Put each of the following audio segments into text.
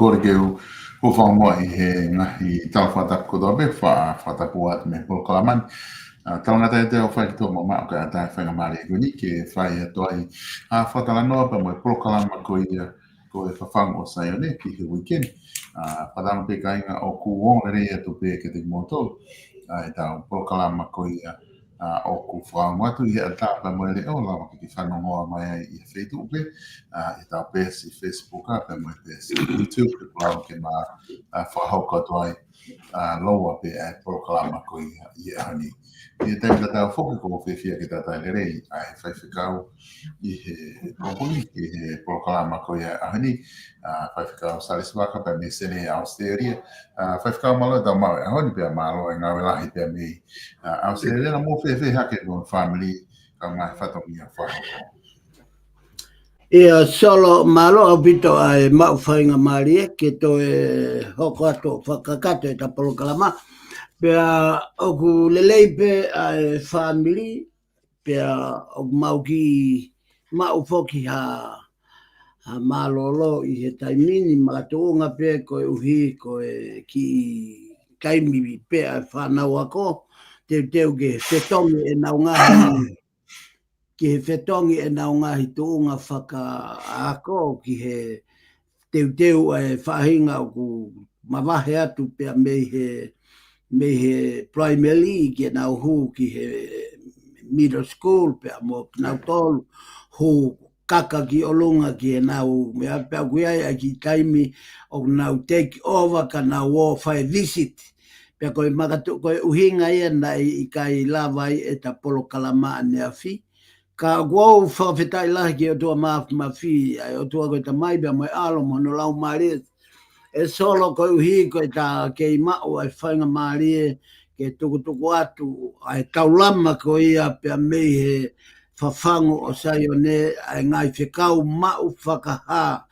kore ke o fa mo he ngahi tal fata ko do be fata kuat me pol kalaman tal ngata te o fa to ma ka ta fa mari ni ke fa to ai fata la no pa mo pol kalama ko ia ko e fa fang o sa yo ne ki he weekend padang pe kai nga o ku wong re to pe ke te moto ai ta pol kalama ko ia o ku fa mo tu ia ta pa mo le o la ki fa no mo mai i Facebook pe e ta pe si Facebook pa mo pe si YouTube pe pa ke ma fa ho ko to ai loa pe e pol kalama ko ia ani e te ta fo ko fe fia ke ta le rei ai fa fikau i he proponi i he pol kalama ko ia ani fa fikau salis waka pa me sene Australia fa fikau malo da ma honi pe malo nga wela hi pe me Australia na mo fe hake no family ka ma fa to ia fa Ia solo malo abito ai mau whainga marie ke to e hoko ato whakakato e tapolo kalama. Pea oku leleipe ai family pea oku mau foki ha malolo i he taimini makatoonga pe ko e uhi ko e ki taimi pe ai whanau ako teu ke whetongi e naungahi ki he whetongi e naungahi tuunga whaka ako ki he teu e whahinga oku mawahe atu pea me he primary ki nau hu ki he middle school pe mo nau tolu hu kaka ki olunga ki nau me pe kuia ki taimi o nau take over ka nau o fai visit pe ko magatu ko uhinga ia na i kai lava e ta polo kalama ne afi ka go fa fetai la ki o tua ma fi o tua ko ta mai be mo alo mo no lau mari e solo ko uhi ko ta ke ma o ai whainga marie ke tuku atu ai taulama ko ia pe me he whawhango o saione ai ngai whikau mau whakaha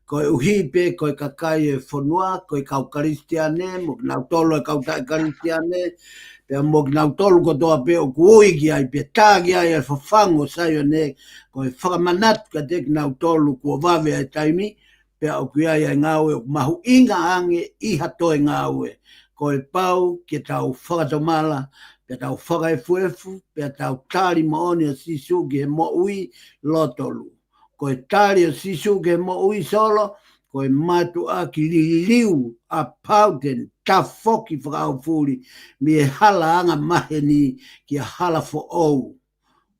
ko uhi pe ko kakai e whanua ko kau karistiane mo nau tolo e kau tai karistiane pe mo nau tolo ko toa pe o kui ki ai pe tāgi ai e whawhango saione ko e whakamanatu ka tek nau tolo ko vave ai taimi pe au kia ia ngāwe mahu inga ange i hatoe ngāwe. Ko e pau ke tau whakatomala, pe tau whakaefuefu, pe tau tāri maoni o sisu ke mo ui lotolu. Ko e tāri o sisu ke mo ui solo, ko e matu a ki liu a pauten ta foki whakaufuri mi e hala anga maheni ki a hala fo ou.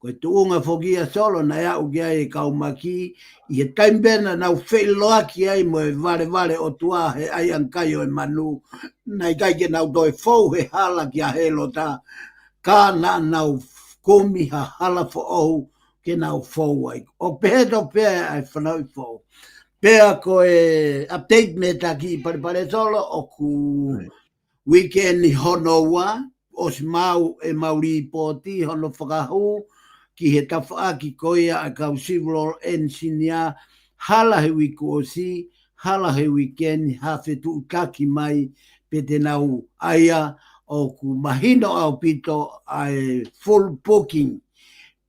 Ko e tuunga fokia solo na ia ukia e kaumaki i he taimbena na ufei loaki ai mo e vare o tua he ai ankaio e manu na i kai ke nau doi fou he hala ki a helo ta ka na nau komi ha hala fo ou ke nau fou ai o peheto pea ai whanau i fou pea ko e update me ta ki pare solo o ku weekend ni honoa o si mau e mauri poti hono whakahu ki he tawha ki koia a kau civil engineer hala he wiku o si, hala he weekend hawhi tu taki mai pe te nau aia o ku mahino au pito ai full booking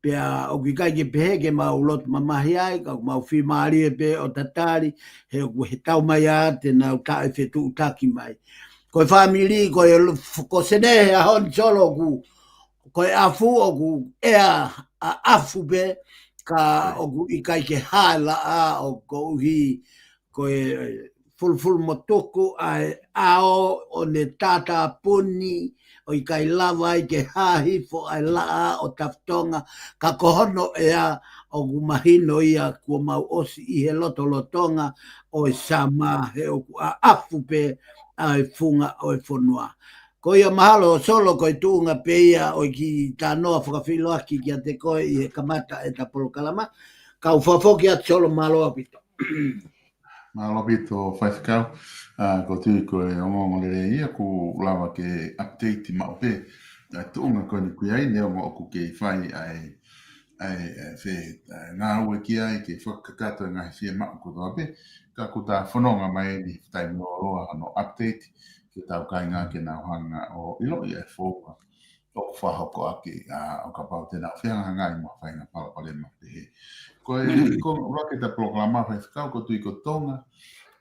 pea o ki kai ke pehe ke mau lot mamahi ai ka mau whi maari e pe o tatari he tau mai a te nau tae whi tu taki mai ko e family ko sene a hon solo ko e afu o ku ea a afu be ka o ku i kai ke hala a o ko hi ko e full motoko ai ao o ne tata puni o i kai lava i ke hahi fo ai laa o taftonga ka kohono ea o ku mahino ia kua mau osi i he lotonga o e sama he o ku a afu pe ai funga o e fonua. Ko ia mahalo solo ko i tuunga peia o ki tā noa whakawhiloaki ki a te koe i he kamata e ta polo kalama. Ka uwhafoki atu solo malo apito. Malo apito whaifakau. Ko tui ko e ongongo le ia ku lawa ke update ma ope. Tuunga ko ni kui ai neo mo oku ke whai ai whe ngā ue ki ai ke whakakato ngā whia maa ko toa pe. Ka ku tā whanonga mai ni tai no roa no update. Ke tau kai ngā ke nau hanga o ilo i e fōka o whahoko ake o ka pau tēnā whianga ngai mo whainga palapale ma te he. Ko rake ta programa whai whakau ko tui ko tonga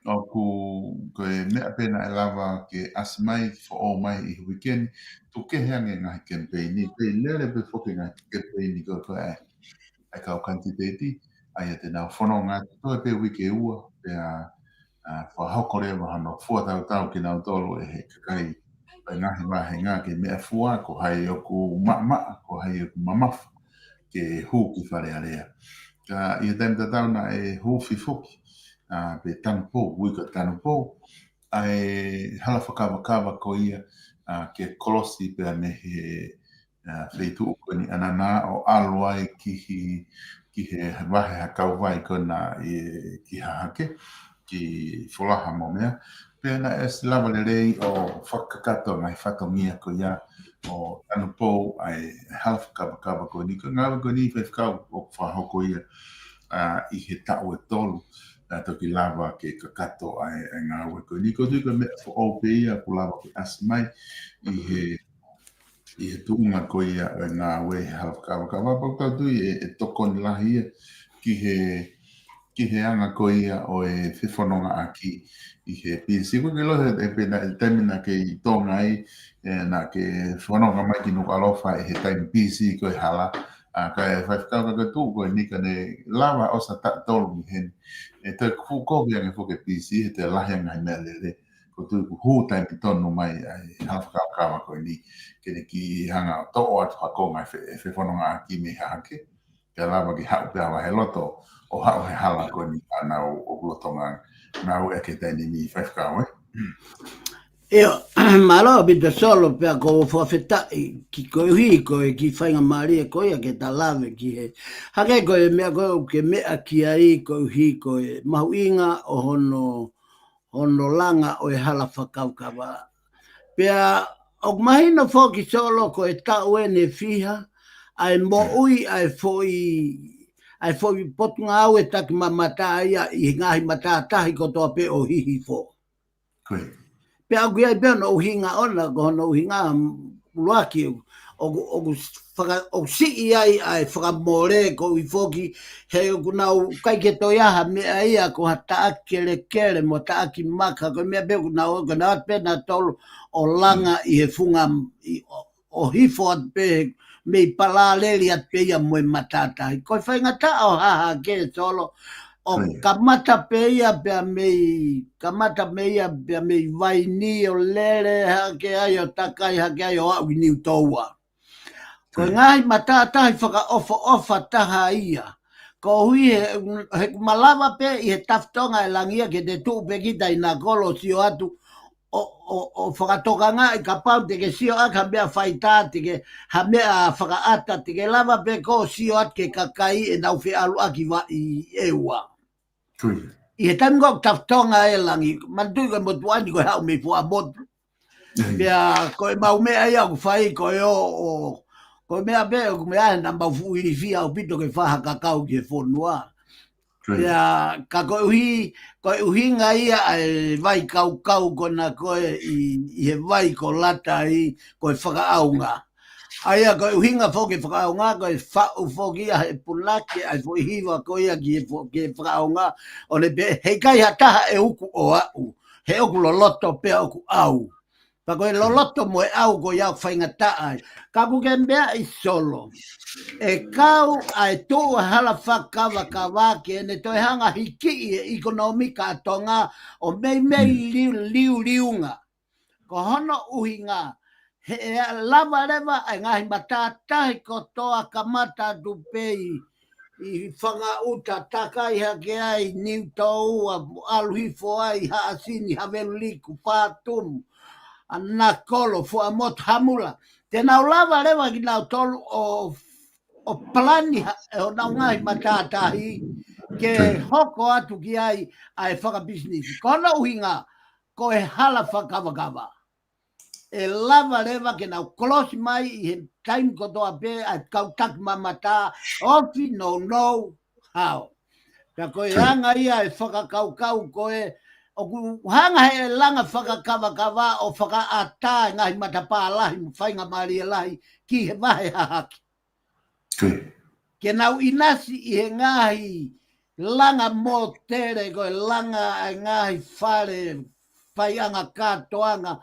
o ko e mea pena e lava ke asmai fo o mai I weekend tu ke hange ngai campaign ni pe lere pe fo ke ngai campaign ni ko ai ka quantity ai te na fono ngā to pe wiki ua pe a fa hokore wa no fu tau ki na tolo e he kai pe ngahi wa he ngā ke mea fua ko hai o ku ko hai o ku mamafu ke hu ki whare area. Ka I taim tatau na e hu fifuki pe tanopo, wika tanopo, ai hala whakawakawa ko ia ke kolosi pe me he wheitu uko ni anana o aluai ki he wahe hakau vai kona ki hahake, ki wholaha mo mea. Pena e lava le rei o whakakato ngai whatongia ko ia o tanopo ai hala whakawakawa ko ni. Ka ngawa ko ni whakau o whahoko ia I he tau e tolu. Toki lava ke kakato ai ngā ue ko ni. Ko tui ka mea fo o pe ia ko lava ke asmai I he tuunga ko ia ngā ue hala whakawakawa. Pau tui e toko ni lahi ia ki he anga ko ia o e whiwhanonga aki I he PC. Ko ke lohe e pena e temina ke I tonga ai na ke whanonga mai ki nuka alofa e he time PC ko e hala. Ka e whaifkau ka tū ko e nika ne lava o sa tolu mi hen. E te kuko ki ange fuke PC he te lahi anga mea lele. Ko tū ku hū time ki tonu mai ai halwhakau kawa ko e ni. Kene ki hanga to o atu hako ngai whiwhanonga aki me hake. Ke lava ki hau pia wa he loto. O hao he hala ko ni ana o kulotonga na o eke tani ni whaifkau Io, malo bita solo pe ko fofeta ki ko hi ko ki fainga mari ko ia ke talave ki he. Hake ko me ko ke me ki ai ko hi ko mauinga o hono langa o hala whakaukawa. Pea o mahina foki solo ko e tau ene fiha ai mo ui ai foi potunga au e taki mamata ia I ngahi mata tahi ko toa pe o hihi fo. Pe au kia pe no hinga ona ko no hinga luaki o si ai whakamore ko I foki he kunau kai ke toiaha mea ia ko hata kele mo taaki maka ko mea pe kunau pe na tolu o langa I he funga o hifo pe me palaleli at pe ia mo matata ko whainga ta o haha ke solo o kamata peia pe me vai ni o lere hake ai o takai hake ai o au ni toua. Ko ngai matata I whaka ofa taha ia. Ko hui he malava pe I he taftonga e langia ke te tuu pe kita I nā kolo sio atu o whakatokanga I ka pau te ke sio aka mea whaita te ke ha mea whakaata te ke lava pe ko sio at ke kakai e nau whi alu aki wa I eua. I he tango taftonga e langi, mantui ko motuani ko hau me fua motu. Pea ko e mau mea ia ku whai ko e ko mea pe ko mea na mau fu I fia o pito ke whaha kakau ki e whonua. Pea ka ko uhinga ia e vai kau ko na ko I he vai ko lata I ko e whakaaunga. Aia ko uhinga foki whakaunga ko e whau foki a he punake ai fo hiwa ko ia ki e whakaunga o le pe hei kai hataha e uku o au he uku loloto pe uku au pa ko e loloto mo e au ko ia whainga taai ka kuke mbea I solo e kau ai tō hala whakawa ka wake ne toi hanga hiki e ekonomika atonga o mei liunga ko hono uhinga he lava lewa ai ngahi matatahi ko toa kamata tu pei I whanga uta takai hake ai niu toua aluhifo ai haasini havelu liku pātumu ana kolo fua mot hamula te nau lava lewa ki nau tolu o plani o nau ngahi matatahi ke hoko atu ki ai whaka business kono uhinga ko e hala whakawakawa e lava lewa ke nau close mai I he time ko toa pe ai kau tak mamata ofi no how. Ka koe hanga ia e whakakau ko e o ku hanga he langa whakakawa o whakaata ngahi matapa lahi whainga mari lahi ki he mahe hahaki. Ke nau inasi I he ngahi langa mo tere ko langa ngai fare fai anga katoanga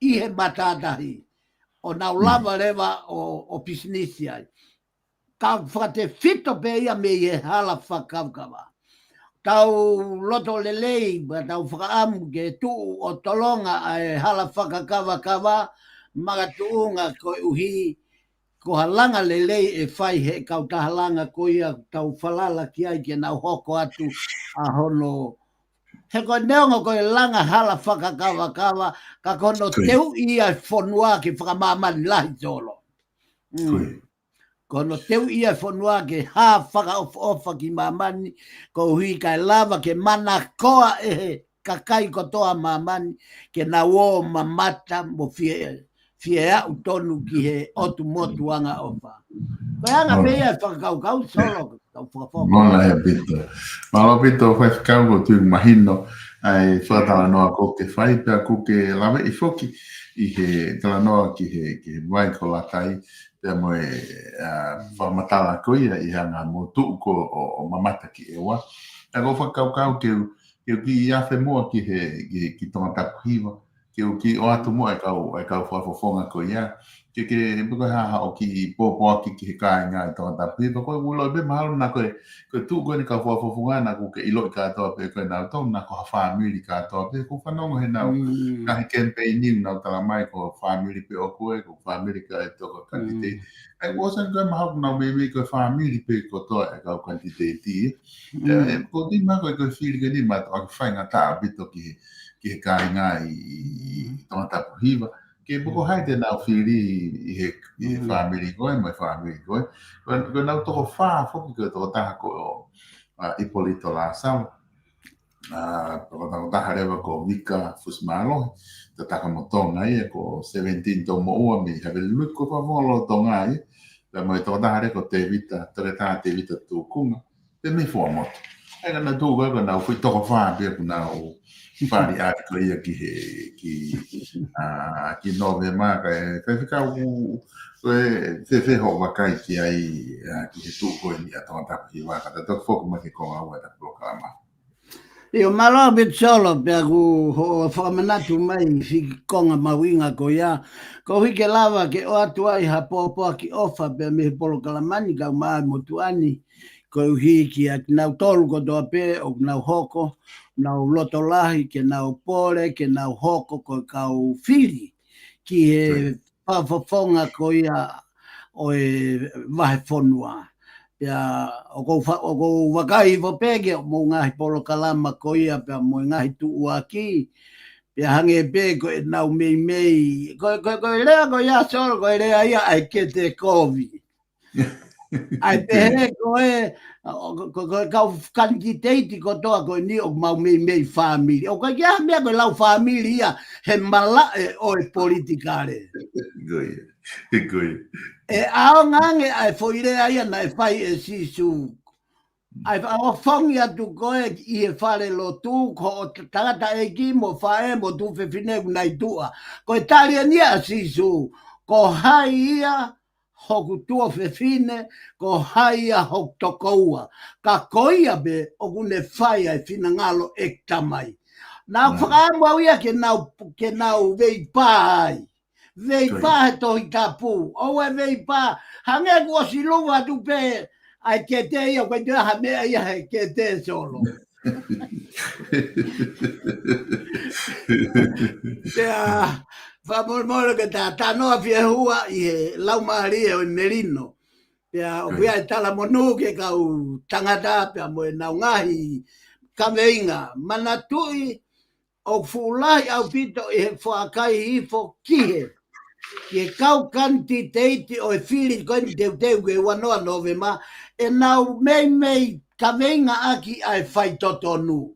I he matatahi. O nau lava lewa o pisinisi ai. Ka whakate fito pe ia me I he hala whakaukawa. Tau loto lelei, tau whakaamu ke tu o tolonga ai hala whakakawa magatuunga ko uhi ko halanga lelei e whai he kautahalanga ko ia tau whalala ki ai ke nau hoko atu a hono. He koe neonga koe langa hala whakakawa ka kono teu ia whanua ki whakamamani lahi tolo. Kono teu ia whanua ke ha whakaofa ki mamani ko hui kai lava ke mana koa e kakai kotoa mamani ke na wo mamata mo fie au tonu ki he otu motu anga ofa. Koe anga mea whakakau solo kau whakafoko. Mola e pito. Malo pito whai whakau ko tu mahino ai whatala noa ko ke whai pia ko ke lawe I whoki I he tala noa ki he mai ko lakai pia moe whamatala ko ia I hanga mo tuu ko o mamata ki ewa. E ko whakau ke ki iafe mua ki tonga tapuhiwa. Ki o atu mua e kau whafofonga ko ia. Ke buka haha o ki popo ki he kāinga I tonga tapuhiwa. Koe ulo be mahalo na koe tu koe ni ka whafofonga na ko ke ilo I katoa pe koe nau tau na ko ha whaamiri katoa pe ko whanongo he nau. Ka he campaigning nau tala mai ko whaamiri pe o koe ko whaamiri ka e toko kantite. E wasan koe mahalo nau me koe whaamiri pe ko toa e kau kantite ti. Ko di ma koe whiri ke ni ma toa ki whainga taa bito ki he kāinga I tonga tapuhiwa. Ke buko hai te nau whiri I he whaamiri koe, mai whaamiri koe. Koe nau toko whaa whoki koe toko taha ko Ipolito la sao. Toko taha rewa ko Mika Fusmalo. Te taka mo tonga ia ko 17 tau mo ua mi hawe lut ko whawolo tonga ia. Te mo toko taha rewa ko te vita, tere taha te vita tūkunga. Te me fua moto. Ega na tūga ko nau whi toko whaa pia ko nau whaari ati ko ia ki nove maka e whiwhikau fe ho wakai ki ai ki he tūko ni a tonga tapu waka ta tō whoku maki konga ua ta proklama. Io malo bit solo pe ku ho whakamanatu mai whiki konga mawinga ko ia. Ko hike lava ke o atu ai ha pōpua ki ofa pe me polo kalamani kau maa motuani. Ko hiki a nau tolu ko toa pe o nau hoko, nau loto lahi ke nau pole, ke nau hoko ko kau whiri. Ki he whawhawhonga ko ia o e wahe whonua. Pea o kou wakai vo pege mo ngahi polo kalama ko ia pea mo ngahi tuua ki. Pea hange pe ko e nau mei. Ko lea ko ia solo ko lea ia ai ke te kovi. Ai te he ko e kau kantiteiti ko toa ko ni o mau mei family. O ka kia mea ko lau family ia he mala e o e politikare. Goia. E ao ngange ai foirea ia na e whai e sisu. Ai o whangi atu koe I e whare lo tū ko o tangata e ki mo whae mo tu whiwhinegu nei tua. Ko e talia nia a sisu. Ko hai ia hoku tua whiwhine, ko hai ia hoku tokoua. Ka koia be o kune whai ai whina ngalo e tamai. Nau whakaamua ia ke nau vei pāi. Vei pā he tohi tapu. O e vei pā. Hange kua silunga tu pe ai ke te ia koe te aha mea ia he ke te solo. Tea whamormoro ke tā tanoa fia hua I he laumaharia o Merino. Tea o whia e tala monu ke kau tangata pia mo e nau ngahi kameinga. Manatui o fulahi au pito I he whaakai hifo kihe. Ke kau kanti teiti o e whiri koe ni teu ke wanoa nove ma e nau mei ka veinga aki ai whai totonu.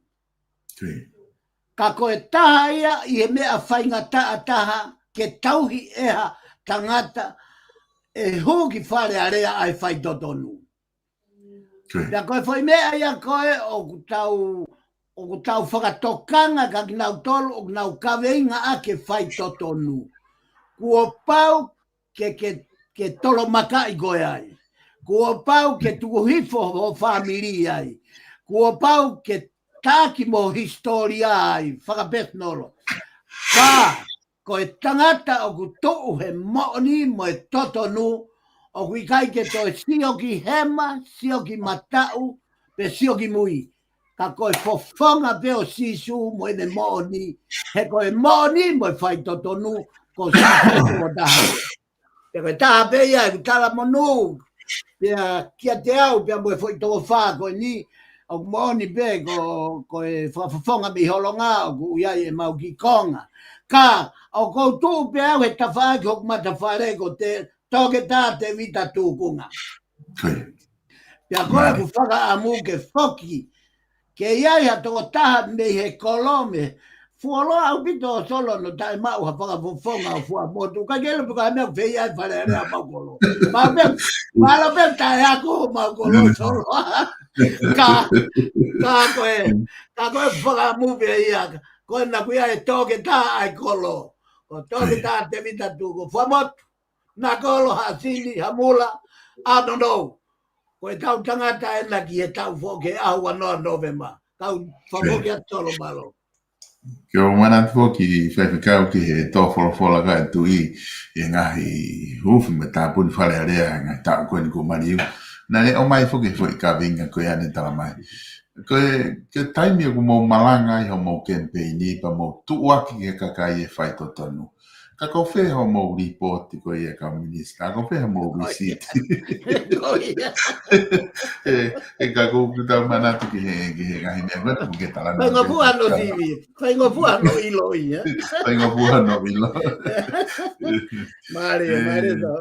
Ka koe taha ia I he mea whainga taha ke tauhi eha tangata e huki whare area ai whai totonu. Ka koe whai mea ia koe o tau whakatokanga ka ki nau tolu o nau ka veinga ake whai totonu. Kua pau ke tolo makai koe ai. Kua pau ke tukuhifo o whamiri ai. kua pau ke tāki mo historia ai, whakapesnolo. Ka, ko e tangata o ku tou he mooni mo e totonu, o ku ikai ke to e sioki hema, sioki matau, pe sioki mui. Ka koe fofonga pe o sisu mo e ne mooni, he koe mooni mo e whai totonu, ko sisu o taha. Pe koe taha pe ia, ku tala monu, pia kia te au, pia mo e whai toko wha, koe ni, o mooni pe, ko e whafonga mi holonga, o ku iai e mau ki konga. Ka, o koutou pe au he tawhaaki hoku matawhare ko te toke tā te vita tūkunga. Pia koe ku whaka amu ke whoki, ke iai ha toko taha me he kolome, fuoloa au pito o solo no tae mau ha whaka fufonga o fua motu, ka kele puka mea whei ai whare rea maukolo. Mala pe tae ako maukolo solo. Ka koe whaka amu pe iaka. Koe na kuia e toke tā ai kolo. Ko toke tā te vita tūko. Whamotu, na kolo ha sini, ha mula, I don't know. Koe tau tangata e na ki he tau whoke ahu anoa novema. Tau whamoke a tolo malo. Kia o mana tō ki whaiwhikau ki he tō wholofola ka e tui e ngahi hufu me tā puni whare area ngai tā koe ni ko mariu. Nā ne o mai whuke whai ka vinga koe ane tala mai. Koe ke taimi o mo malanga i ho mo campaigni pa mo tuaki ke kakai e whai totonu. Ka kau whē ho mo report koe e ka minista. Ka kau whē ho mo receipt. E ka kau kutau mana tu ki he ngahi mea koe tu ke tala. Whai ngopu ano TV. Whai ngopu ano iloi. Whai ngopu ano iloi. Mare so.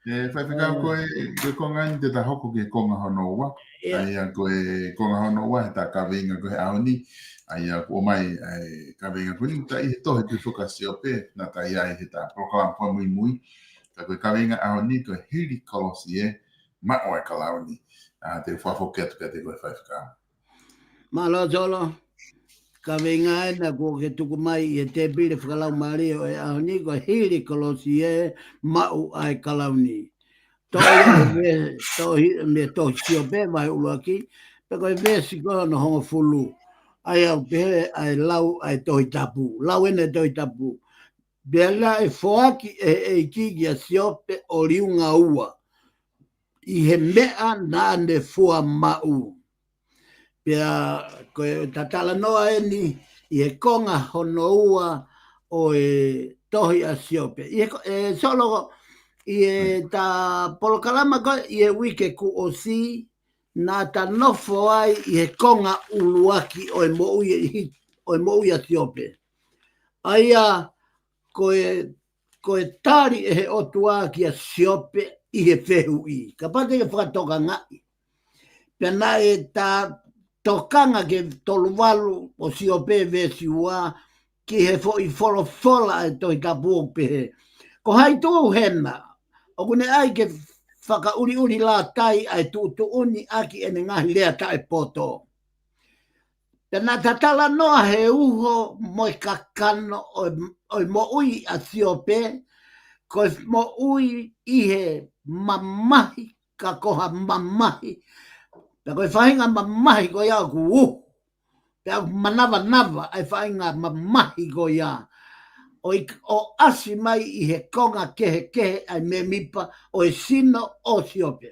E whai whikau koe ke konga ni te tahoko ke konga hono ua. Aia koe konga hono ua he tā ka venga koe aoni. Aia ko mai ka venga koe ni ta i he tohe te whukasio pe na ta ia he tā proklama pua mui mui. Ka koe ka venga aoni koe hiri kolosi e ma oe ka launi. Te whawhoke atu ka te koe whai whikau. Malo solo. Ka venga e na ko ke tuku mai i te pire whakalau mario e aoni koe hiri kolosi e ma o ai ka launi. Me to sio pe mai uaki pe ko vesi ko no ho fulu ai au pe ai lau ai toi tapu lau ene toi tapu bela e foaki e ki sio pe oriunga ua i he mea na ne fua mau pe ko tatala noa eni i he konga hono ua o e tohi a sio pe e solo i ta polokalama ko i wike ku o si na ta nofo ai i he konga uluaki o e mo ia tiope. Aia koe tari e he otua ki a siope i he whehu i. Ka pate ke whakatoka ngai. Pena e ta tokanga ke toluwalu o siope vesi ua ki he fo i fola e toi tapu pe he. Ko hai tō hena. O kune ai ke whaka uri la tai ai tu uni aki ene ngahi lea tai poto. Pena tatala noa he uho moi kakano o mo ui a siope, ko mo ui i he mamahi, ka koha mamahi. Pea koe whahinga mamahi ko ia ku Pea manawa ai whahinga mamahi ko ia. O asi mai i he konga kehe ai me mipa o e sino o siope.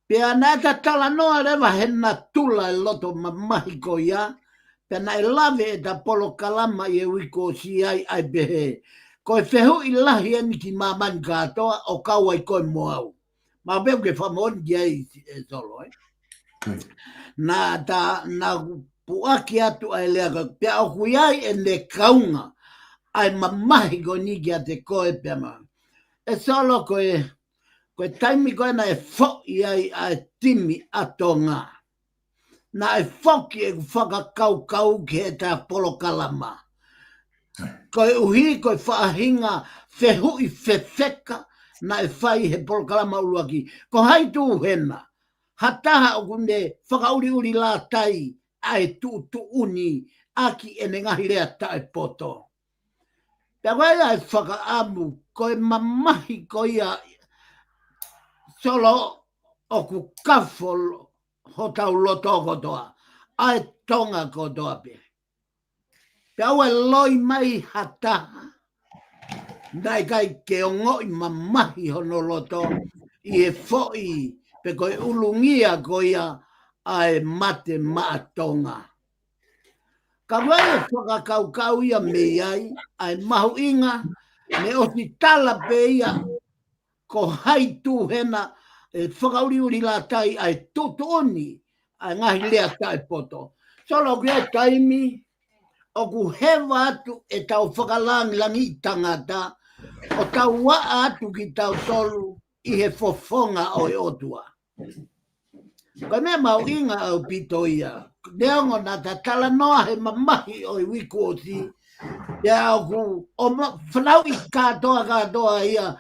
Pea nā ta tala noa rewa he na tula e loto mamahi ko ia, pea nā e lawe e ta polo kalama i e wiko si ai behe. Ko e whehu i lahi eni ki mamani katoa o kaua i koe moau. Ma beu ke whamoni ki ai e solo, Nā puaki atu ai lea ka, pea o kui ai e ne kaunga, ai mamahi ko niki a te koe pema. E solo koe taimi koe na e fo'i ai timi atonga. Na e foki e whakakau ki he tā polo kalama. Koe uhi koe whaahinga whehui whewheka na e whai he polo kalama uluaki. Ko hai tū hena. Hataha o kune whakauri la tai ai tu uni aki ene ngahi rea tae poto. Pea koe ai whakaamu, koe mamahi ko ia solo o ku kafolo ho tau loto kotoa. Ai tonga kotoa pe. Pe au e loi mai hataha. Dai kai ke o ngoi mamahi hono loto i e foi pe koe ulungia koia ai mate maatonga. Ka wai whakakaukau ia me ai ai mahu inga me o ti tala pe ia ko hai tu hena e whakauriuri la tai ai tutu oni ai ngahi lea tai poto. Solo kia taimi o ku hewa atu e tau whakalangi i tangata o tau waa atu ki tau tolu i he fofonga o e otua. Ka me mau inga au pito ia. Neongo na ta tala noa he mamahi o i wiku o si. Ia au ku o whanau i katoa ia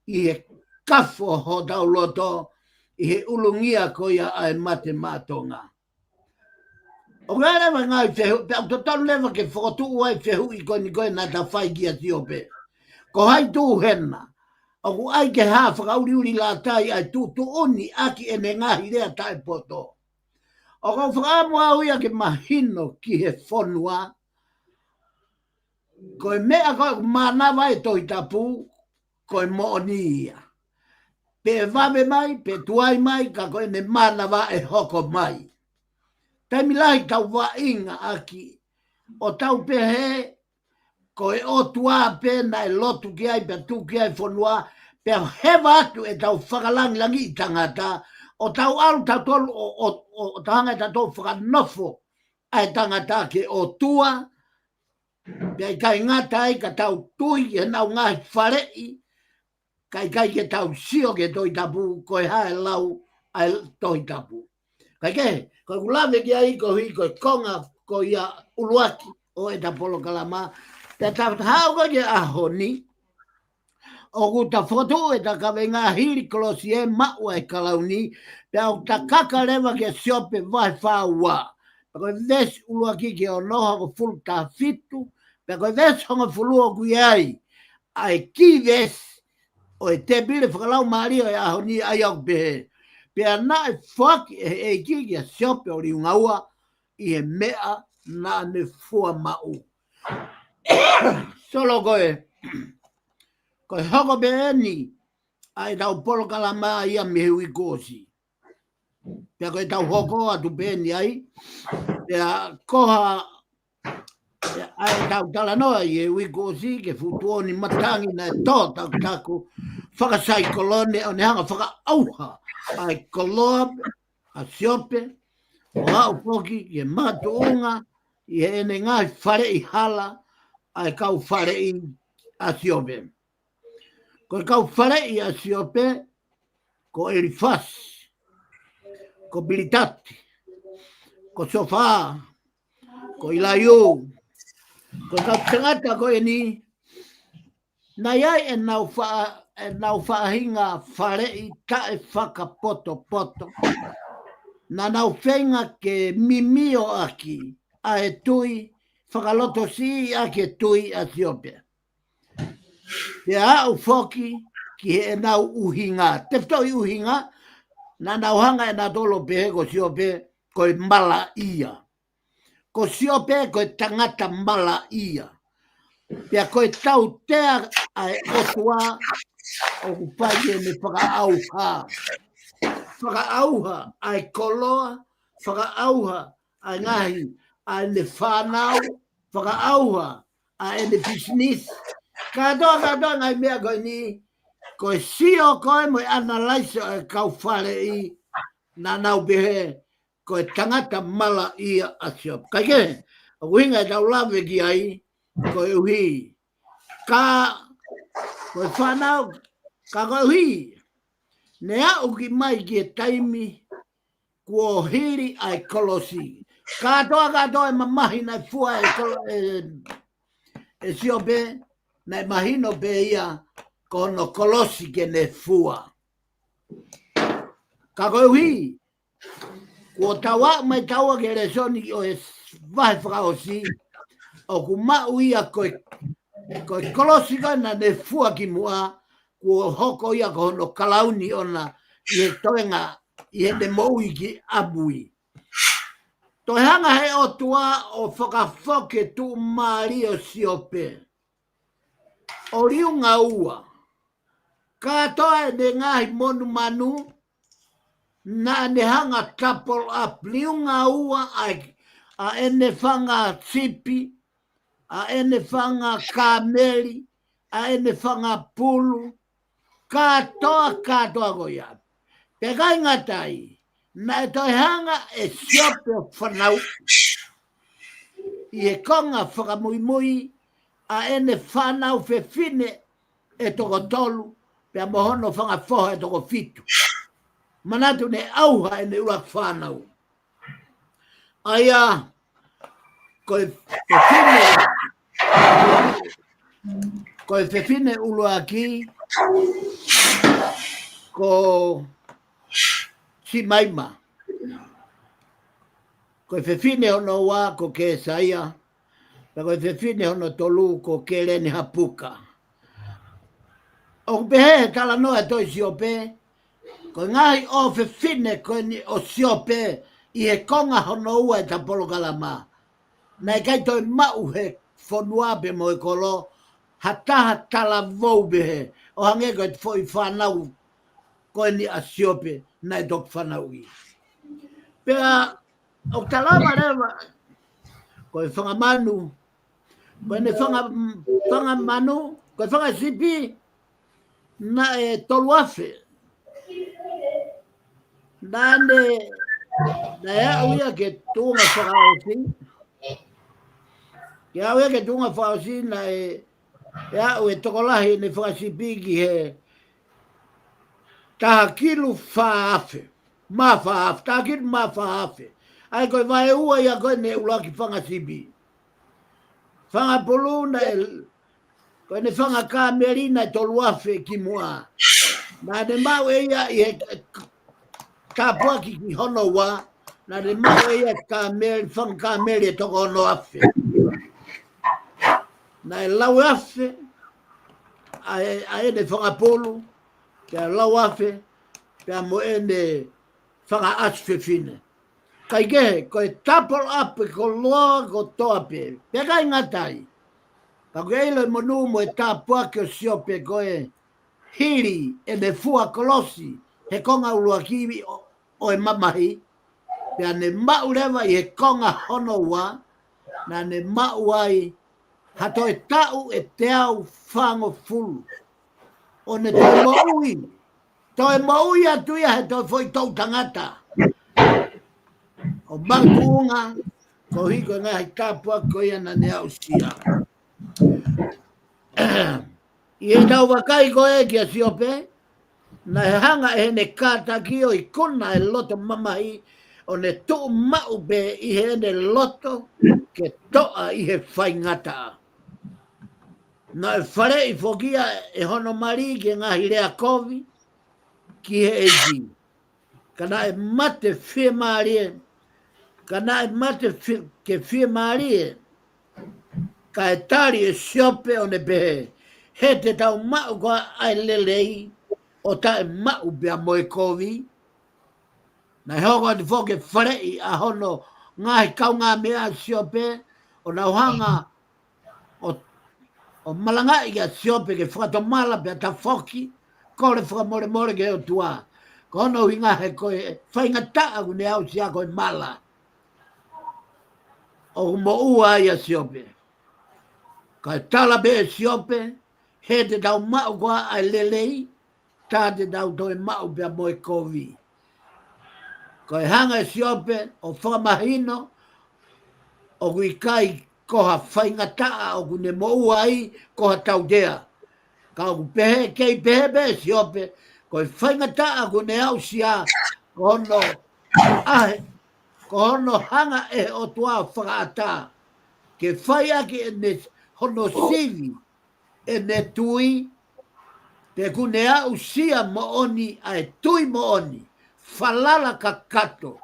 i he kafo ho tau loto i he ulungia ko ia ai mate matonga. O ngā rewa ngai whehu, pe au tonu lewa ke whakotu uai whehu i koe ni koe nā ta whai kia tiope. Ko hai tū hena, o ku ai ke hā whakauriuri la tai ai tū oni aki e ne ngahi rea tai poto. O kau whakaamua uia ke mahino ki he whonua, koe mea koe manawa e toi tapu, koe mooni ia. Pe vave mai, pe tuai mai, ka koe ne manawa e hoko mai. Taimi lahi tau wa inga aki, o tau pehe, koe o tua pe na e lotu ki ai, pe tu ki ai whonua, pe hewa atu e tau whakalangi i tangata, o tau alu tau tolu, o tahanga tau tolu whakanofo, ai tangata ke o tua, pe kai ngata ai ka tau tui, e nau ngahi wharei, kai ke tau sio ke toi tapu, koe hae lau, ai toi tapu. Kai ke, koe kulave ki ai ko hui koe konga ko ia uluaki o e tapolo kalama. Te tau hao koe ke ahoni. O ku ta foto e ta kawe ngā hiri kolosi e maua e kalauni. Pe au ta kakarewa ke siope vai whaua. Pe koe ves uluaki ke o noha ko fulu ta fitu. Pe koe ves honga fulua kui ai. Ai ki ves o e te pile whakalau maari o e ahoni ai au pehe. Pea na e whaki e kiki a siope o riunga ua i e mea na ne fua mau. Solo koe hoko beeni ai tau polo kalama ia mehu i kosi. Pea koe tau hoko atu beeni ai. Pea koha ai tau talanoa i e wikosi ke futuoni matangi na e tō tau taku whakasai kolone o ne hanga whakaauha. Ai koloa, a siope, o hau poki, i e matuunga, i e ene ngai whare i hala, ai kau whare i a siope. Ko kau whare i a siope, ko Elifas, ko Bilitati, ko Sofa, ko Ilayu, ko kau tangata ko e ni, na iai e nau whaahinga whare i tae whakapoto poto. Na nau whenga ke mimio aki a e tui, whakaloto si aki e tui a Siope. Te au whoki ki e nau uhinga. Te whtoi uhinga, na nau hanga e nā tolo pehe ko Siope koe mala ia. Ko Siope koe tangata mala ia. Pea koe tau tea ai otua o kupai e me whakaauha. Whakaauha ai koloa, whakaauha ai ngahi, ai ne whanau, whakaauha ai ne business. Katoa ngai mea koe ni, koe sio koe mo analyse e kau whare i na nau behe, koe tangata mala ia a Siope. Kai ke, o winga e tau lawe ki ai, koe uhi. Ka koe whanau, ka koe uhi. Ne au ki mai ki e taimi kua hiri ai kolosi. Katoa e mamahi nai fua e Siope, nai mahino pe ia kono kolosi ke ne fua. Ka koe uhi. Kua tawa mai tawa ke resoni o e vahe whakaosi, o ku mau ia koe kolosi ka na ne fua ki mua, kua hoko ia ko no kalauni ona i e toenga I he ne moui ki abui. Toi hanga he o tua o whakafoke tu maari o siope. O riunga ua. Katoa e ne ngahi monu manu na ne hanga couple up. Riunga ua a ene whanga sipi, a ene whanga kameli, a ene whanga pulu. Katoa goia. Te kai ngatai. Na e toi hanga e siope o whanau. I e konga whakamui a ene whanau fine e toko tolu, pia mohono whanga whoha e toko fitu. Manatu ne auha e ne uak whanau. Aia, koe fine ulu aki, ko si maima. Koe fine ono wā ko ke saia, pa koe fine ono tolu ko ke leni hapuka. O pehe tala noa toi siope, ko ngai o fine koe ni o siope, I he konga hono ua e tapolo kalama. Nei kai toi mau he whanua pe mo e kolo, hataha tala vau behe, o hange koe te foi whanau, koe ni a siope, nei tok whanau I. Pea, o talama rewa, koe whanga manu, koe ne whanga manu, koe whanga sipi, na e tolu afe. Nane, na ea uia ke tunga whakaosi, ke ea uia ke tunga whakaosi na ea ue tokolahi ne whakasipi ki he taha kilu whaafe, ma whaafe, taha kilu ma whaafe. Ai koe vai ua ia koe ne ulaki whakasipi. Whangapulu na koe ne whangakāmeri na tolu afe ki mua. Na ne mau ia I he kapua ki hono wa, na ne mau ia whangakāmeri e toko hono afe. Na e lau afe, a ene whangapulu, kia lau afe, kia mo ene whanga asfe fine. Kai kehe, koe tapol ape ko loa ko toa pe. Pea kai ngatai. Ka koe eile monu mo e tapua ki o siope koe hiri e me fua kolosi he konga ulua kiwi o e mamahi. Pea ne mau lewa I he konga hono wa, na ne mau ai hato e tau e te au whango fulu. O ne toi moui. Toi moui atu ia he toi foi tau tangata. O mangunga, ko hiko ngā hi kāpua ko ia na ne au sia. I e tau wakai ko e kia siope, na he hanga e ne kātaki o I kona e loto mamahi, o ne tō mau be I he ne loto ke toa I he whaingata. Na e whare I whokia e hono mari ke ngā hi rea kovi, ki he eji. Kana e mate whie marie, kana e mate ke whie marie, ka e tari e siope o ne pehe. He te tau mau koa ai lelei, o ta e mau bea moe kovi. Na he hoko ati whoke wharei a hono ngahi kaunga mea siope, o na uhanga o malanga I a siope ke whakatomala pia ta whoki, kore whakamore ke o tua. Ko hono hinga he koe whaingataa ku ne au sia koe mala. O mo ua I a siope. Ka tala be e siope, he te tau mau koa ai lelei, tā te tau toi mau pia moe kovi. Ko e hanga e siope o whakamahino, o kui kai koha whaingataa o kune mo ua ai koha tau dea. Ka o pehe, kei pehe be e siope, ko e whaingataa kune au sia, ko hono ahe, ko hono hanga e o tua whakaata. Ke whai aki e ne hono sivi, e ne tui, pe kune au sia mo oni, ai tui mo oni, falala ka kato,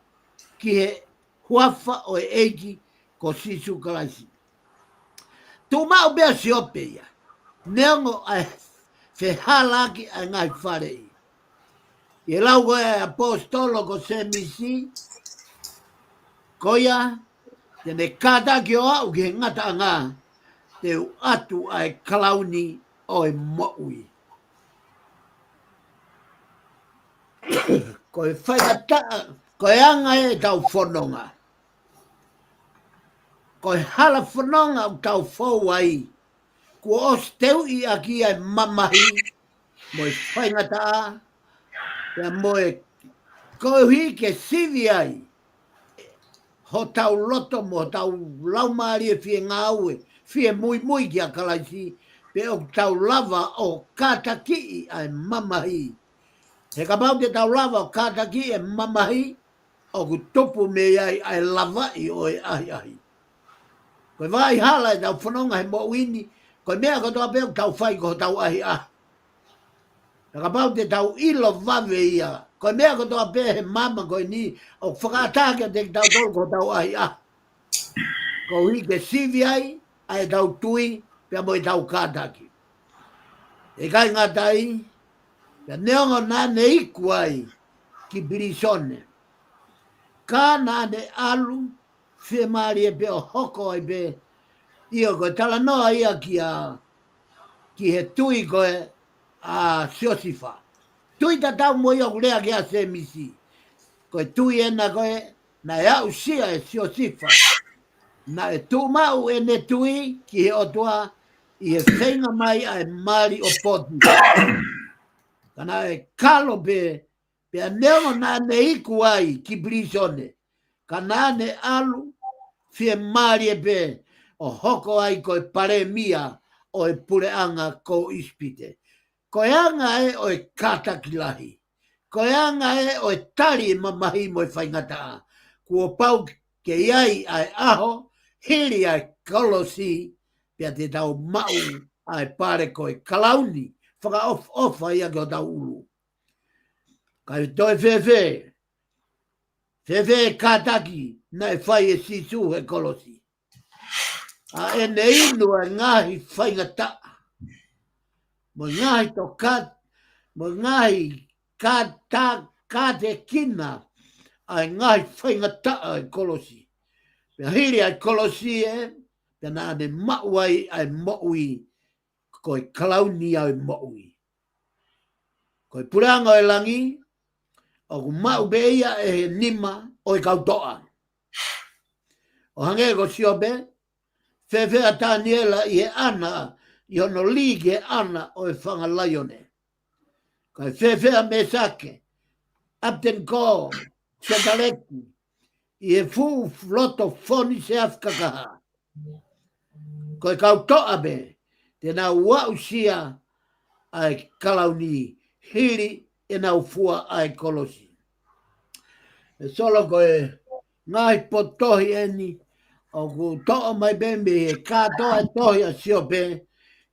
ki he huafa o e eiki ko sisu kalaisi. Tu mau bea siope ia, neongo ai fe halaki ai ngai wharei. E lau koe apostolo ko se misi, koia, tene kāta ki o au ki ngata ngā, te atu ai kalauni o e moui. Koe whaingata, koe anga e tau whanonga. Koe hala whanonga o tau whauai, kua os teu i aki ai mamahi, moi whaingata, pia moe koe hui ke sivi ai, ho tau loto mo tau laumari e fie ngāue, fie mui ki a kalaisi, pe o tau lava o kātaki ai mamahi. He ka pau te tau lava o kātaki e mamahi, o ku topu me ai lava i o e ahi. Koe vai hala e tau whanonga he mo wini, koe mea ko toa peo tau whai ko tau ahi ahi. Ka pau te tau ilo vave ia, koe mea ko toa peo he mama koe ni, o whakatake te tau tolu ko tau ahi ahi. Ko hi ke sivi ai tau tui, pia mo i tau kātaki. E kai ngatai, pia neongo nane iku ai, ki birisone. Ka nane alu, fie maari e peo hoko ai pe, ia koe tala noa ia ki he tui koe a Siosifa. Tui ta tau mo ia kulea ki a se misi. Koe tui ena koe, na e au sia e Siosifa. Na e tu mau e ne tui ki he otua i he whenga mai ai mari o poti. Kana e kalo pe a neongo na ne iku ai ki brisone. Kana ne alu fie mari e pe o hoko ai koe pare mia o e pureanga ko ispite. Koe anga e o e katakilahi. Koe anga e o e tari mamahi mo e whaingata. Kua pau ke iai ai aho, hiri ai kolosi, pia te tau mau ai pare koe kalauni, whaka ofa ia ko tau ulu. Kai toi fefe, fefe e kataki, na e whai e sisu e kolosi. A e ne inu e ngahi whaingata. Mo ngahi to kat, mo ngahi kate kina, ai ngahi whaingata e kolosi. Pea hiri ai kolosi e, pea na ane mauai ai moui, koe kalauni ai moui. Koe puranga e langi, o ku mau beia e he nima o i kautoa. O hange ko siope, whewhea tāniela i he ana, i hono lige ana o e whanga laione. Koe whewhea me sake, Apten ko, Setaleki, i he fu loto foni se afkakaha. Koe kautoa be, tēnā wau sia ai kalauni hiri e nau fua ai kolosi. E solo koe ngai potohi eni, o ku toa mai bembe e kātoa e tohi a siope,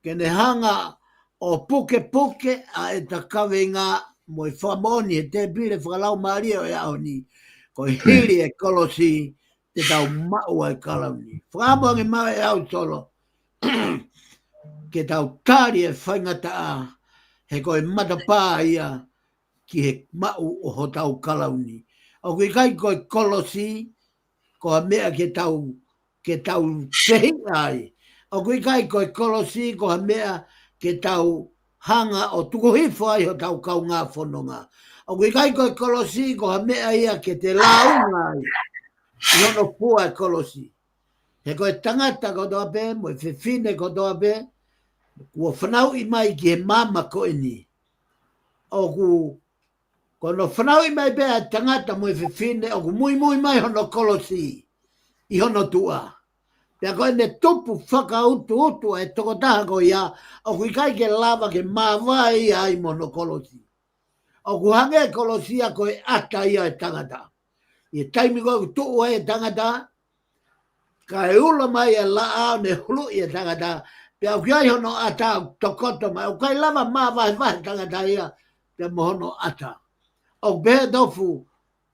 ke ne hanga o puke a e takawe ngā mo i whamoni e te pire whakalau maria o e aoni, koe hiri e kolosi te tau mau ai kalauni. Whakamongi mau e au solo, ke tau tari e whaingata a, he koe matapā ia ki he mau o ho tau kalauni. O kui kai koe kolosi, ko mea ke tau pehi ai. O kui kai koe kolosi, ko mea ke tau hanga o tukuhifo ai ho tau kau ngā whanonga. O kui kai koe kolosi, ko mea ia ke te launga ai. Iono pua e kolosi. He koe tangata ko toa pe, mo e whiwhine ko toa pe, kua whanau i mai ki he mama ko ini. O ku, kono whanau i mai pēa tangata mo e whiwhine, o ku mui mai hono kolosi, i hono tua. Pea koe ne tupu whakautu e toko taha ko ia, o ku kai ke lava ke mawai ai mono kolosi. O ku hange kolosia koe ata ia e tangata. I taimi koe tuu e tangata, ka e ula mai e laa ne hulu i e tangata, pea o kiai hono ata tokoto mai, o kai lava mawai tangata ia, pea mohono ata. O behe tofu,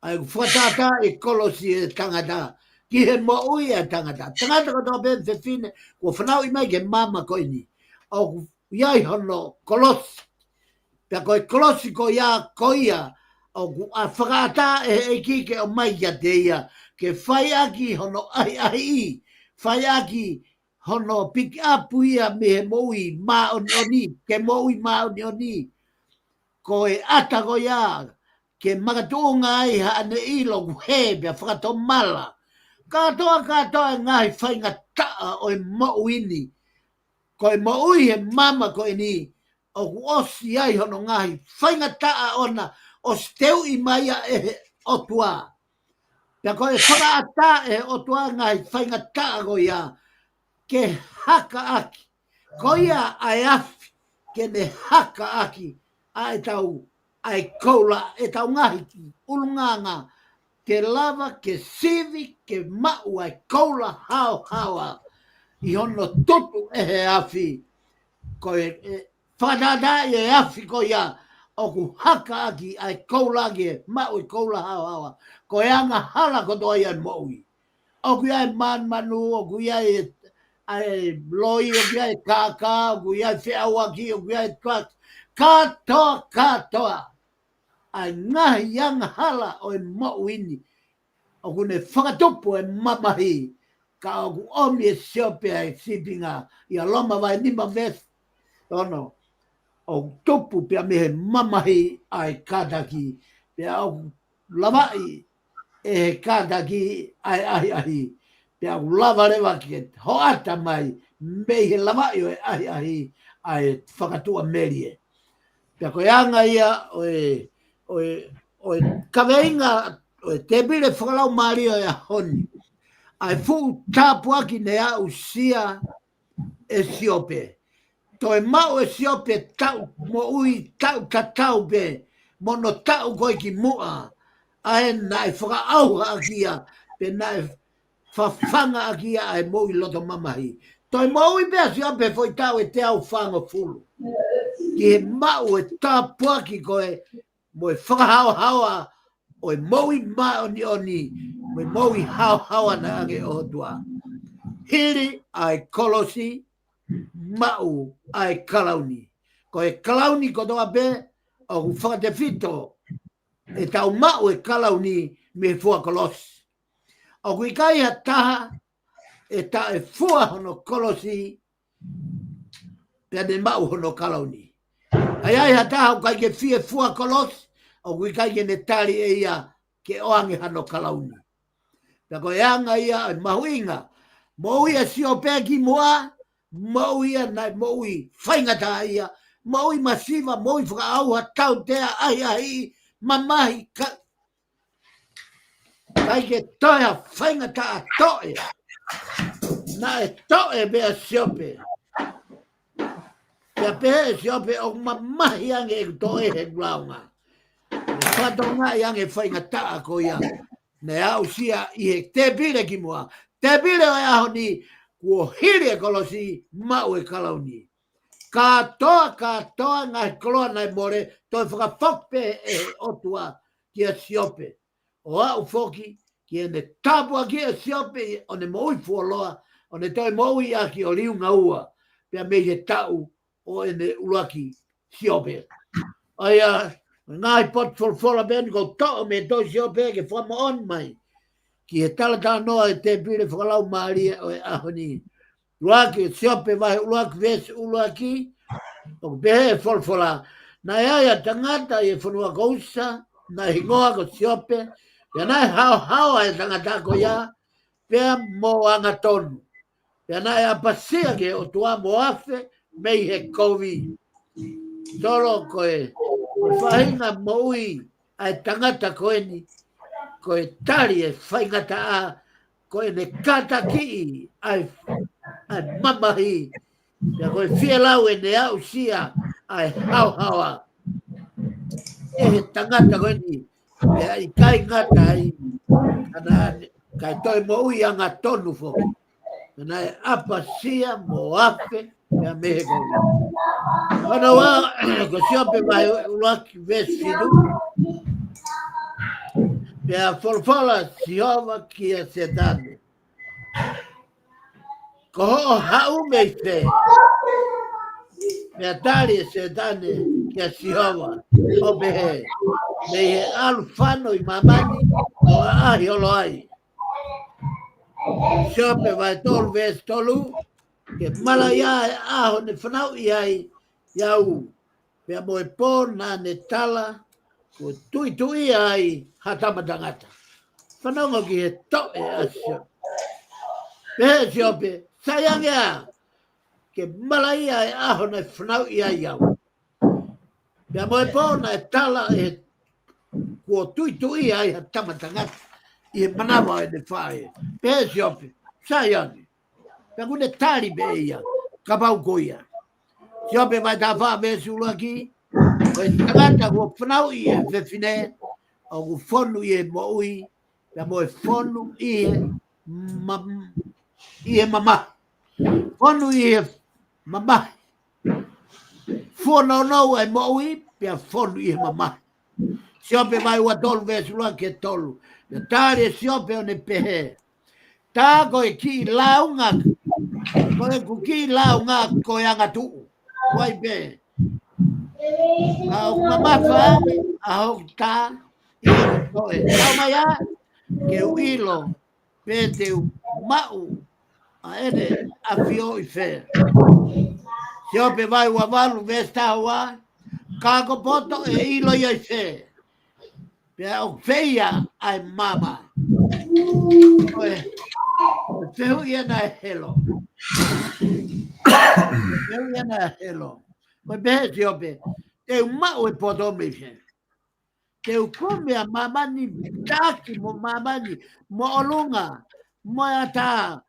ai whatata e kolosi e tangata, ki he mo ui e tangata. Tangata ko tō behe whiwhine, kua whanau i mai ke mama ko ini. O iai hono kolosi. Pea koe kolosi ko ia ko ia, o a whakata e ki ke o mai kia te ia, ke whai aki hono ai, whai aki hono pick up ia me he moui ma oni, ke moui ma oni, ko e ata ko ia, ke makatunga ai ha ane ilo he bea whakato mala, katoa ngai whainga taa o e mouini, ko e moui he mama ko e ni, o osi ai hono ngai, whainga taa ona, o steu i mai e o tua. Pea koe whakaata e o tua ngai whainga taa ko ia, ke haka aki. Ko ia ai afi, ke ne haka aki, ai tau, ai koula, e tau ngahi ki, ulunganga, ke lava, ke sivi, ke mau ai koula hao hawa, i hono tutu e he afi, koe whanada e afi ko ia, o ku haka aki ai koula ki mau i koula hawa. Ko e anga hala ko toa ia moui. O ku ia man manu, o ku ia ai loi, o ku ia kaka, o ku ia whiaua ki, o ku ia tuat. Katoa. Ai ngahi anga hala o e mouini. O ku ne whakatupu e mamahi. Ka o ku omi e siope ai sipinga. Ia loma vai nima ves. Ono. O tupu pia me he mamahi ai kataki, pia o lavai e he kataki ai, pia o lava rewa ki hoata mai, me he lavai o e ai whakatua merie. Pia koe anga ia o kaweinga, o e te bire whakalau maari o e honi, ai fu tāpuaki ne au sia e siope. Toi mau e siope tau mo ui tau tatau pe mono tau koe ki mua ae nai whaka auha akia pe nai whawhanga akia ai mo i loto mamahi. Toi mo ui pe siope foi tau e te au whanga fulu. Ki he mau e tāpuaki koe mo e whakahau hawa o e mo i ma oni mo e mo i hau hawa na ange o tua. Hiri ai kolosi mau ai kalauni. Ko e kalauni ko toa pe o whakate fito e tau mau e kalauni me fua kolosi. O kui kai ha taha e ta e fua hono kolosi pe ne mau hono kalauni. Ai ha taha o kai ke fie fua kolosi o kui kai ke ne tari e ia ke oange hano kalauni. Pea ko e anga ia e mahuinga mo ia sio pe ki moa mau ia nai mau i whaingata ia, mau i masiva, mau i whakaauha tau tea ai, mamahi kai ke toia whaingata a toe, na e toe bea siope. Pea pehe siope o mamahi ange e toe he glaunga. Ne whatonga i ange whaingata a ko ia, ne au sia i he te pire ki mua, te pire o e aho ni, kua hiri e kolosi mau e kalauni. Katoa ngai koloa nai more, toi whakawhakpe e otua ki a siope. O au foki, ki e ne tapua ki a siope, o ne moui fuoloa, o ne toi moui aki o liu ngaua, pia me he tau o e ne uruaki siope. Aia, ngai pot folfola ben, ko toa me toi siope ke whama on mai. Ki he talata noa e te pire whakalau maaria o e ahoni. Uruaki siope vai uruaki ves uruaki, o pehe folfola. Na ia tangata i e whanua kousa, na hingoa ko siope, ia nai hao e tangata ko ia, pea mo anga tonu. Ia nai apasia ke o tua mo afe, mei he kovi. Solo koe, whahinga mo ui, ai tangata koe ni, koe tari e whaingata a, koe ne kata ki ai mamahi. Pea koe fia lau e ne au sia ai hau hawa. E he tangata koe ni, pea i kai ngata ai, kai toi mo ui anga tonu fo. Pea e apa sia mo afe, pea mehe koe. Kana wa, ko siope mai uruaki vesidu, pea folfola siova ki a setane. Ko ho hau mei fe. Mea tari e setane ki a siova. O behe. me he alfano I mamani o ahi olo ai. Siope vai tolu ves tolu, ke mala ia e aho ne whanau I ai iau. Pea mo e pō nā ne tala, ko tui ai hatama tangata. Whanau ki he to e asio. Pea siope, sayang ia, ke mala ia e aho ne whanau I ai iau. Pea mo e pō nā e tala e ko tui ai hatama tangata. I he manawa e ne whae. Pea siope, sayang. Pea kune tari be ia, kapau koia. Siope vai tā wha me sula ki, koe tangata ko whanau I e whewhine, o ku whonu I e moui, pea mo e whonu I e mama. Whonu I e mama. Whono no e moui, pea whonu I e mama. Siope vai ua tolu vesula ke tolu. Pea tāre siope o ne pehe. Tā koe ki launga, koe ku ki launga koe anga tuu. Koe pe. Au mama whaangi, aho tā, I e koe. Tau mai a, ke uilo, pe te mau, a ene a fio I whea. Siope vai ua walu vesta hoa, kako poto e ilo I whea. Pea au whea ai mama. Koe, wheu I ana e helo. Wheu I ana e helo. Koe pehe siope, te umau e poto me whea. Te ukumi a mamani, taki mo mamani, mo olunga, mo ata,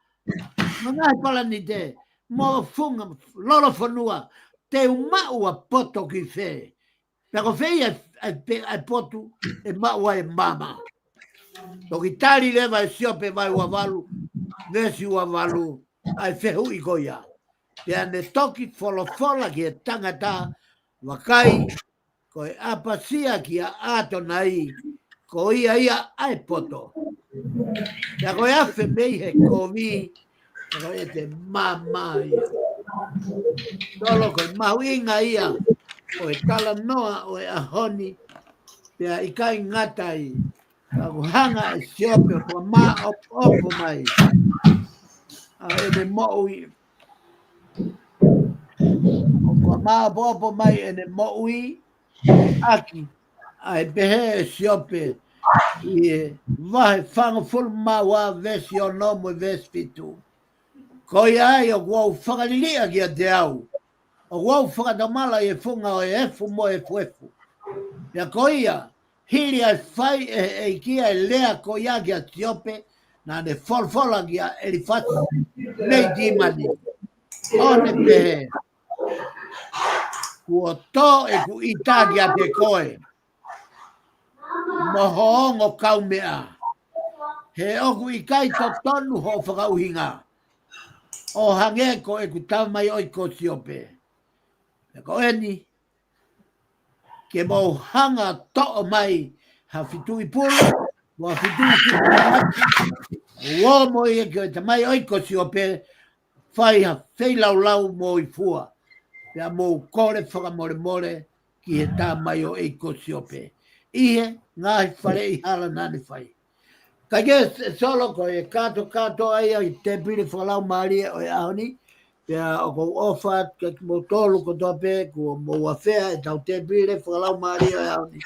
mo ngai pala ni te, mo funga, lolo whanua, te umau a poto ki whea. Pero whea ai potu e maua e mama. Toki tari lewa e siope vai ua walu, vesi ua walu, ai whehu I koia. Pea ne toki wholofola ki e tangata, wakai, ko e apasia ki a ato nai, ko ia ai poto. Pea ko e afe mei he kovi, ko e te mama ia. Tolo ko e mahuinga ia, o e tala noa o e ahoni, pea I kai ngatai, ka hanga e siope ko ma opo mai. A e ne moui. Ko ma opo mai e ne moui, aki, a e behe e siope, I e vahe whanga fulu maua vesi o nomo e vesi fitu. Ko I ai o wau whakalilia ki a te au. O wau whakatamala I e funga o e efu mo e fuefu. Pea ko ia, hiri ai whai e kia e lea ko ia ki a siope, na ne folfola ki a elifatu, nei dimani. O ne pehe. Kua to e ku ita ki a te koe. Mohoongo kau mea. He oku I kai to tonu ho whakauhinga. O hange ko e ku tamai oi ko siope. E ko eni, ke mo hanga to mai ha fitui pulu, wa fitui pulu. Wo mo I ke tamai oi ko siope, fai ha fei lau mo I fua. Pea mo kore whakamore more ki he tamai o e ko siope. Ihe, ngahi whare I hala nani whai. Ka ke solo ko e kato ai I te piri whakalau maari o e ahoni, pea o ko ofa ke mo tolu ko tope, ko mo wawhea e tau te piri whakalau maari o e ahoni.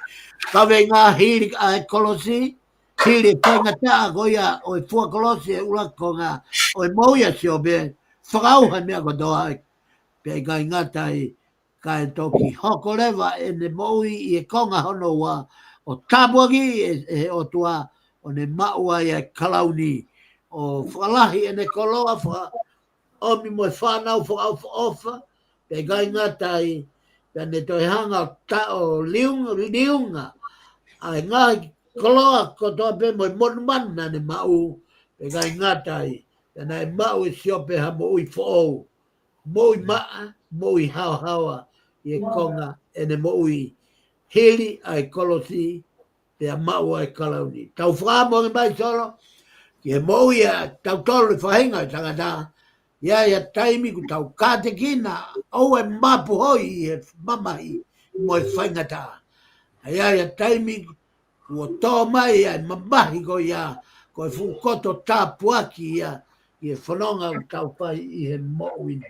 Ka we ngā hiri a e kolosi, hiri whaingata ko ia o e fua kolosi e ura ko ngā, o e mauia sio be, whakauha mea ko toa ai. Pea I kai ngata I ka e toki hoko lewa e ne moui I e konga hono wa, o tabuagi e o tua, o ne maua I e kalauni, o whalahi e ne koloa, omi mo e whanau whaaofa, pe kai ngata I, pe ne toi hanga o liunga, ai ngā koloa ko toa pe mo e monumana ne mau, pe kai ngata I, pe nei mau I siope ha mo ui whaou, mo I maa, mo I hawa, I e konga e ne mo ui hiri ai kolosi, pe a mau ai kalauni. Tau whaamo e mai solo, ki e mo ui a tau tolu whahinga I tangata, ia taimi ku tau kāte kina, au e mapu hoi e mamahi mo e whaingata. ai taimi ua tō mai ai mamahi ko ia ko e fukoto tāpuaki ia i e whanonga o tau pai i he mo'uini.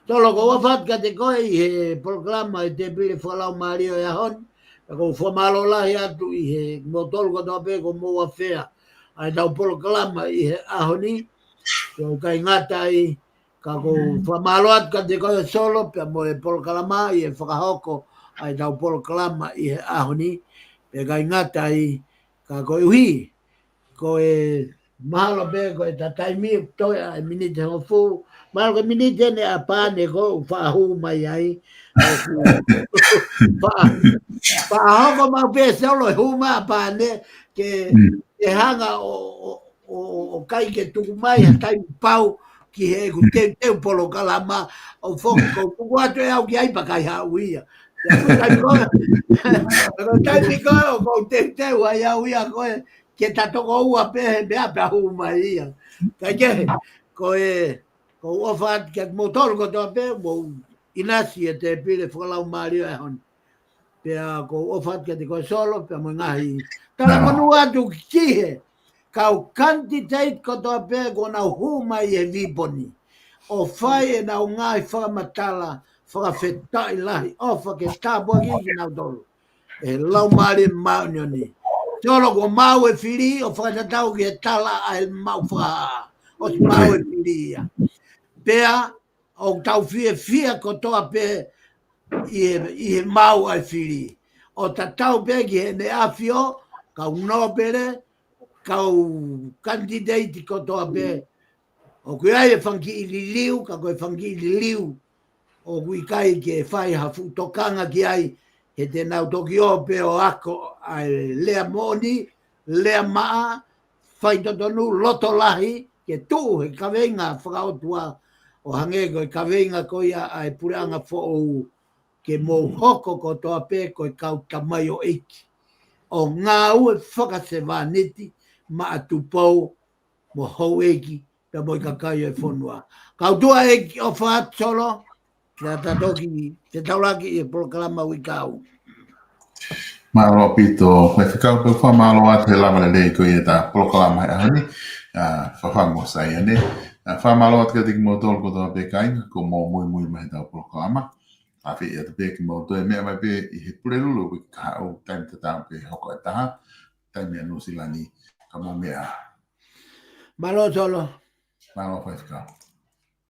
Tolo ko wafat ka te koe i he programa i te pili whalau mario e ahon, ko whamalo lahi atu i he motolo ko tō pe ko mua whea ai tau programa i he ahoni, so kai ngata i ka ko whamalo atu ka te koe solo pe mo e programa i he whakahoko ai tau programa i he ahoni, pe kai ngata i ka ko uhi, ko e mahalo pe ko e tataimi toi ai minite hofu, mahalo ko minite ne a pāne ko whaahu mai ai, whaahoko mau pe solo e huma a pāne ke e hanga o kai ke tuku mai a tai pau ki he ku te polo kalama o foki ko tuku atu e au ki ai pakai hauia. Tai piko o te ai hauia koe ke tatoko ua pe mea pe ahu mai ia. Kai ke, ko wafat ke motoro ko toa pe, mo inasi e te pile whakalau mario e hon. Pea ko wafat ke te koe solo, pea mo ngahi. Tala manu atu kihe, kau kantiteit ko toa pe ko nau hu mai e viponi. O whai e nau ngahi whakamatala, whakawhetai lahi, ofa ke tāpua ki nau tolu. E lau mario maunioni. Tolo ko mau e whiri o whakatatau ki e tala a he mau wha. O si mau e whiri ia. Pea, o tau fia ko toa pe i he mau a whiri. O tatau pe ki he ne awhio, kau nopere, kau kandidate ko toa pe. O kui ai e whanki i li liu, ka koe whanki i li liu. O kui kai ki e whai hafu tokanga ki ai, he te nau toki o pe o ako ai lea moni, lea maa, whai totonu loto lahi, ke tū he kawenga whakaotua o hange koe kawenga koia ai pureanga who'ou ke mō hoko ko toa pe koe kau tamai o eiki. O ngā ue whakase wāneti, ma atu pou mo hou eiki, pe moi kakai e whonua. Kau tua eiki o whaat solo, kia tatoki, te tauraki e proklama wikau. Malo pito, me whakau pe wha malo a te lama le lei koe e ta proklama e ahani, whawhango sai ane. Wha malo at ka tiki mo tolu ko toa pe kainga, ko mo mui mai tau proklama. A whi e te pe ki mo toe mea mai pe i he pure lulu wiki ka hau taim te tau pe hoko e taha, taim mea nusilani ka mo mea. Malo solo. Malo whai whakau.